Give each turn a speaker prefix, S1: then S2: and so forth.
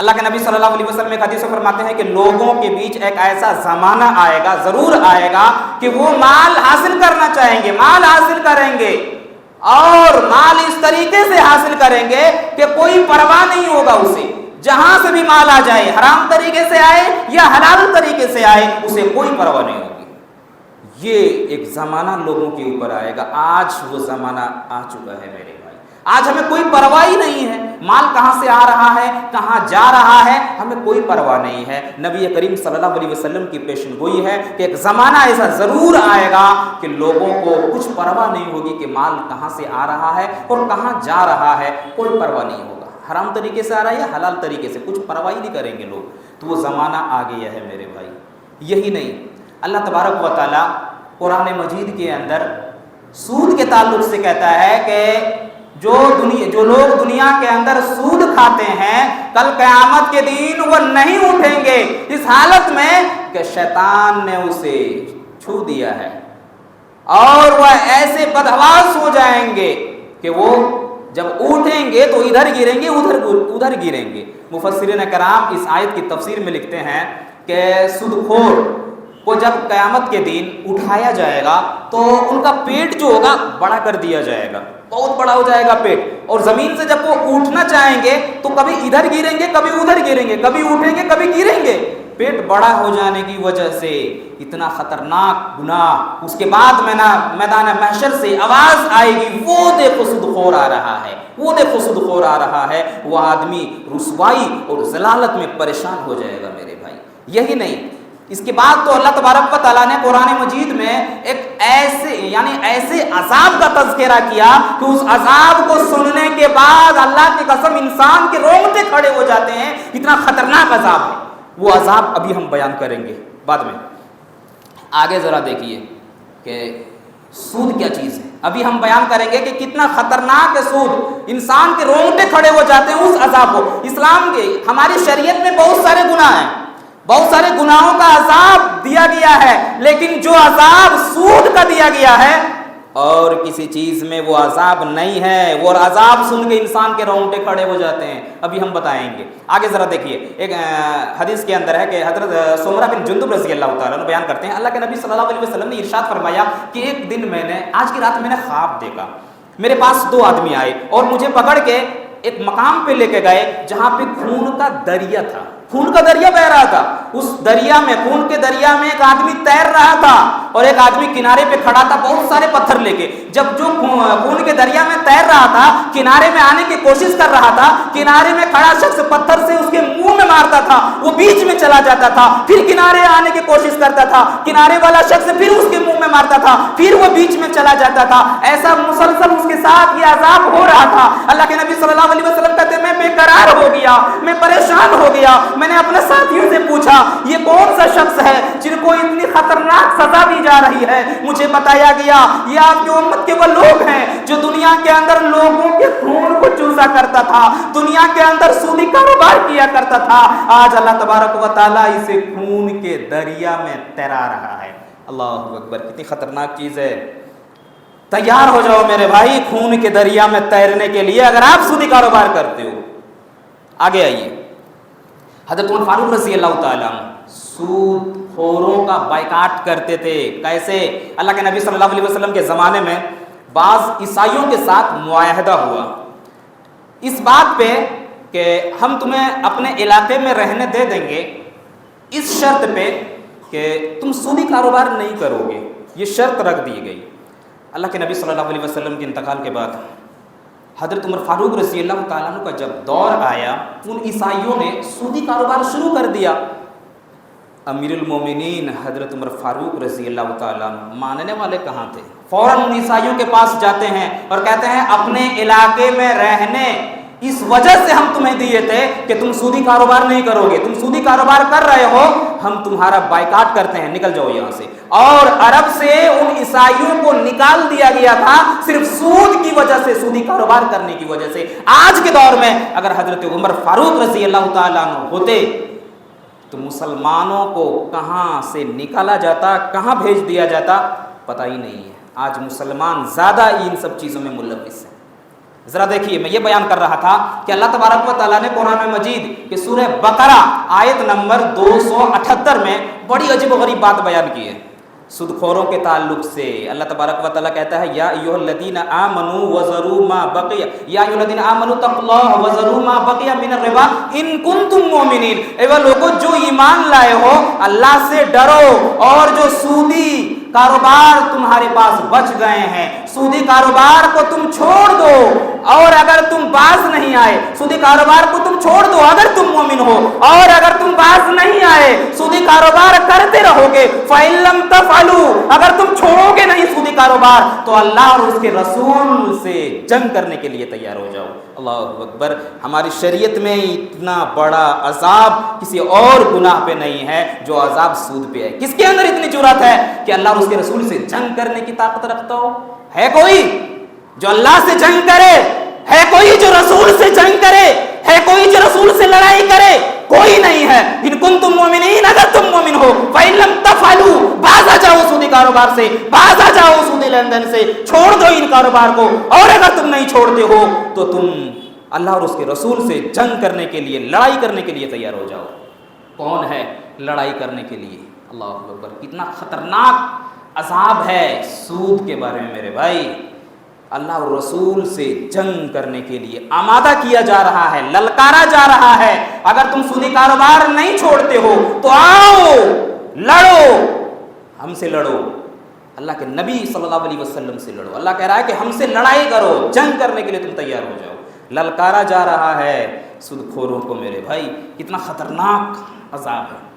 S1: اللہ کے نبی صلی اللہ علیہ وسلم ایک حدیث میں فرماتے ہیں کہ لوگوں کے بیچ ایک ایسا زمانہ آئے گا، ضرور آئے گا، کہ وہ مال حاصل کرنا چاہیں گے، مال حاصل کریں گے، اور مال اس طریقے سے حاصل کریں گے کہ کوئی پرواہ نہیں ہوگا اسے، جہاں سے بھی مال آ جائے، حرام طریقے سے آئے یا حلال طریقے سے آئے، اسے کوئی پرواہ نہیں ہوگی۔ یہ ایک زمانہ لوگوں کے اوپر آئے گا۔ آج وہ زمانہ آ چکا ہے میرے بھائی، آج ہمیں کوئی پرواہ ہی نہیں ہے، مال کہاں سے آ رہا ہے، کہاں جا رہا ہے، ہمیں کوئی پرواہ نہیں ہے۔ نبی کریم صلی اللہ علیہ وسلم کی پیشن گوئی ہے کہ ایک زمانہ ایسا ضرور آئے گا کہ لوگوں کو کچھ پرواہ نہیں ہوگی کہ مال کہاں سے آ رہا ہے اور کہاں جا رہا ہے، کوئی پرواہ نہیں ہوگا، حرام طریقے سے آ رہا ہے یا حلال طریقے سے، کچھ پرواہ نہیں کریں گے لوگ۔ تو وہ زمانہ آ گیا ہے میرے بھائی۔ یہی نہیں، اللہ تبارک و تعالیٰ قرآن مجید کے اندر سود کے تعلق سے کہتا ہے کہ جو لوگ دنیا کے اندر سود کھاتے ہیں، کل قیامت کے دن وہ نہیں اٹھیں گے، اس حالت میں کہ شیطان نے اسے چھو دیا ہے، اور وہ ایسے بدحواس ہو جائیں گے کہ وہ جب اٹھیں گے تو ادھر گریں گے ادھر گریں گے۔ مفسرین کرام اس آیت کی تفسیر میں لکھتے ہیں کہ سود خور کو جب قیامت کے دن اٹھایا جائے گا تو ان کا پیٹ جو ہوگا بڑا کر دیا جائے گا، بہت بڑا ہو جائے گا پیٹ، اور زمین سے جب وہ اٹھنا چاہیں گے تو کبھی ادھر گریں گے کبھی ادھر گریں گے، کبھی اٹھیں گے کبھی گریں گے، پیٹ بڑا ہو جانے کی وجہ سے اتنا خطرناک گناہ۔ اس کے بعد میدان محشر سے آواز آئے گی، وہ دیکھو سود خور آ رہا ہے، وہ دیکھو سود خور آ رہا ہے۔ وہ آدمی رسوائی اور ضلالت میں پریشان ہو جائے گا میرے بھائی۔ یہی نہیں، اس کے بعد تو اللہ تبارک و تعالیٰ نے قرآن مجید میں ایک ایسے عذاب کا تذکرہ کیا کہ اس عذاب کو سننے کے بعد اللہ کی قسم انسان کے رونگٹے کھڑے ہو جاتے ہیں، اتنا خطرناک عذاب ہے۔ وہ عذاب ابھی ہم بیان کریں گے بعد میں۔ آگے ذرا دیکھیے کہ سود کیا چیز ہے، ابھی ہم بیان کریں گے کہ کتنا خطرناک ہے سود، انسان کے رونگٹے کھڑے ہو جاتے ہیں اس عذاب کو۔ اسلام کے ہماری شریعت میں بہت سارے گناہ ہیں، بہت سارے گناہوں کا عذاب دیا گیا ہے، لیکن جو عذاب سود کا دیا گیا ہے اور کسی چیز میں وہ عذاب نہیں ہے، وہ عذاب سن کے انسان کے رونگٹے کھڑے ہو جاتے ہیں، ابھی ہم بتائیں گے۔ آگے ذرا دیکھیے، ایک حدیث کے اندر ہے کہ حضرت سمرہ بن جندب رضی اللہ تعالیٰ عنہ بیان کرتے ہیں، اللہ کے نبی صلی اللہ علیہ وسلم نے ارشاد فرمایا کہ ایک دن آج کی رات میں نے خواب دیکھا، میرے پاس دو آدمی آئے اور مجھے پکڑ کے ایک مقام پہ لے کے گئے جہاں پہ خون کا دریا تھا، خون کا دریا بہ رہا تھا، اس دریا میں، خون کے دریا میں ایک آدمی تیر رہا تھا اور ایک آدمی کنارے پہ کھڑا تھا بہت سارے پتھر لے کے۔ جب جو خون کے دریا میں تیر رہا تھا، کنارے میں آنے کی کوشش کر رہا تھا، کنارے میں کھڑا شخص پتھر سے اس کے منہ میں مارتا تھا، وہ بیچ میں چلا جاتا تھا، پھر کنارے آنے کی کوشش کرتا تھا، کنارے والا شخص پھر اس کے منہ میں مارتا تھا، پھر وہ بیچ میں چلا جاتا تھا، ایسا مسلسل اس کے ساتھ یہ عذاب ہو رہا تھا۔ اللہ کے نبی صلی اللہ علیہ وسلم کہتے ہیں میں بے قرار ہو گیا، میں پریشان ہو گیا، میں نے اپنے ساتھیوں سے پوچھا یہ کون سا شخص ہے جن کو اتنی خطرناک سزا دی جا رہی ہے؟ مجھے بتایا گیا یہ آپ کی امت کے وہ لوگ ہیں جو دنیا کے اندر لوگوں کے خون کو چوسا کرتا تھا، دنیا کے اندر سودی کاروبار کیا کرتا تھا، آج اللہ تبارک و تعالیٰ اسے خون کے دریا میں تیرا رہا ہے۔ اللہ اکبر، کتنی خطرناک چیز ہے۔ تیار ہو جاؤ میرے بھائی خون کے دریا میں تیرنے کے لیے اگر آپ سودی کاروبار کرتے ہو۔ آگے آئیے، حضرت عمر فاروق رضی اللہ تعالیٰ سود خوروں کا بائیکاٹ کرتے تھے۔ کیسے؟ اللہ کے نبی صلی اللہ علیہ وسلم کے زمانے میں بعض عیسائیوں کے ساتھ معاہدہ ہوا اس بات پہ کہ ہم تمہیں اپنے علاقے میں رہنے دے دیں گے اس شرط پہ کہ تم سودی کاروبار نہیں کرو گے، یہ شرط رکھ دی گئی۔ اللہ کے نبی صلی اللہ علیہ وسلم کے انتقال کے بعد حضرت عمر فاروق رضی اللہ تعالیٰ عنہ کا جب دور آیا، ان عیسائیوں نے سودی کاروبار شروع کر دیا۔ امیر المومنین حضرت عمر فاروق رضی اللہ تعالیٰ عنہ ماننے والے کہاں تھے؟ فوراً ان عیسائیوں کے پاس جاتے ہیں اور کہتے ہیں اپنے علاقے میں رہنے اس وجہ سے ہم تمہیں دیے تھے کہ تم سودی کاروبار نہیں کرو گے، تم سودی کاروبار کر رہے ہو، ہم تمہارا بائیکاٹ کرتے ہیں، نکل جاؤ یہاں سے۔ اور عرب سے ان عیسائیوں کو نکال دیا گیا تھا صرف سود کی وجہ سے، سودی کاروبار کرنے کی وجہ سے۔ آج کے دور میں اگر حضرت عمر فاروق رضی اللہ تعالیٰ عنہ ہوتے تو مسلمانوں کو کہاں سے نکالا جاتا، کہاں بھیج دیا جاتا، پتہ ہی نہیں ہے۔ آج مسلمان زیادہ ان سب چیزوں میں ملوث ہیں۔ ذرا دیکھیے، میں یہ بیان کر رہا تھا کہ اللہ تبارک و تعالیٰ نے قرآن مجید کہ سورہ بقرہ آیت نمبر 278 میں بڑی عجیب و غریب بات بیان کی ہے سود خوروں کے تعلق سے۔ اللہ تبارک و تعالیٰ کہتا ہے یا ایھا الذین آمنوا وذروا ما بقی، یا ایھا الذین آمنوا اتقوا اللہ وذروا ما بقی من الربا ان کنتم مؤمنین، اے وہ لوگو جو ایمان لائے ہو اللہ سے ڈرو، اور جو سودی کاروبار تمہارے پاس بچ گئے ہیں سودی کاروبار کو تم چھوڑ دو، اور اگر تم باز نہیں آئے سودی کاروبار کو تم چھوڑ دو اگر تم مومن ہو، اور اگر تم باز نہیں آئے سودی کاروبار کرتے رہو گے، فَإِن لَّمْ تَفْعَلُوا، اگر تم چھوڑو گے نہیں سودی کاروبار تو اللہ اور اس کے رسول سے جنگ کرنے کے لیے تیار ہو جاؤ۔ اللہ اکبر۔ ہماری شریعت میں اتنا بڑا عذاب کسی اور گناہ پہ نہیں ہے جو عذاب سود پہ ہے۔ کس کے اندر اتنی جرأت ہے کہ اللہ اور اس کے رسول سے جنگ کرنے کی طاقت رکھتا ہو؟ ہے کوئی جو اللہ سے جنگ کرے؟ ہے کوئی جو رسول سے جنگ کرے؟ ہے کوئی جو رسول سے لڑائی کرے؟ کوئی نہیں ہے۔ ان کنتم مومنین، اگر تم مومن ہو، فَإِن لَّمْ تَفْعَلُوا، باز آ جاؤ سودی کاروبار سے، باز آ جاؤ سودی لین دین سے، چھوڑ دو ان کاروبار کو، اور اگر تم نہیں چھوڑتے ہو تو تم اللہ اور اس کے رسول سے جنگ کرنے کے لیے، لڑائی کرنے کے لیے تیار ہو جاؤ۔ کون ہے لڑائی کرنے کے لیے؟ اللہ اکبر۔ کتنا خطرناک عذاب ہے سود کے بارے میں میرے بھائی۔ اللہ اور رسول سے جنگ کرنے کے لیے آمادہ کیا جا رہا ہے، للکارا جا رہا ہے۔ اگر تم سودی کاروبار نہیں چھوڑتے ہو تو آؤ لڑو، ہم سے لڑو، اللہ کے نبی صلی اللہ علیہ وسلم سے لڑو۔ اللہ کہہ رہا ہے کہ ہم سے لڑائی کرو، جنگ کرنے کے لیے تم تیار ہو جاؤ۔ للکارا جا رہا ہے سود خوروں کو میرے بھائی۔ کتنا خطرناک عذاب ہے۔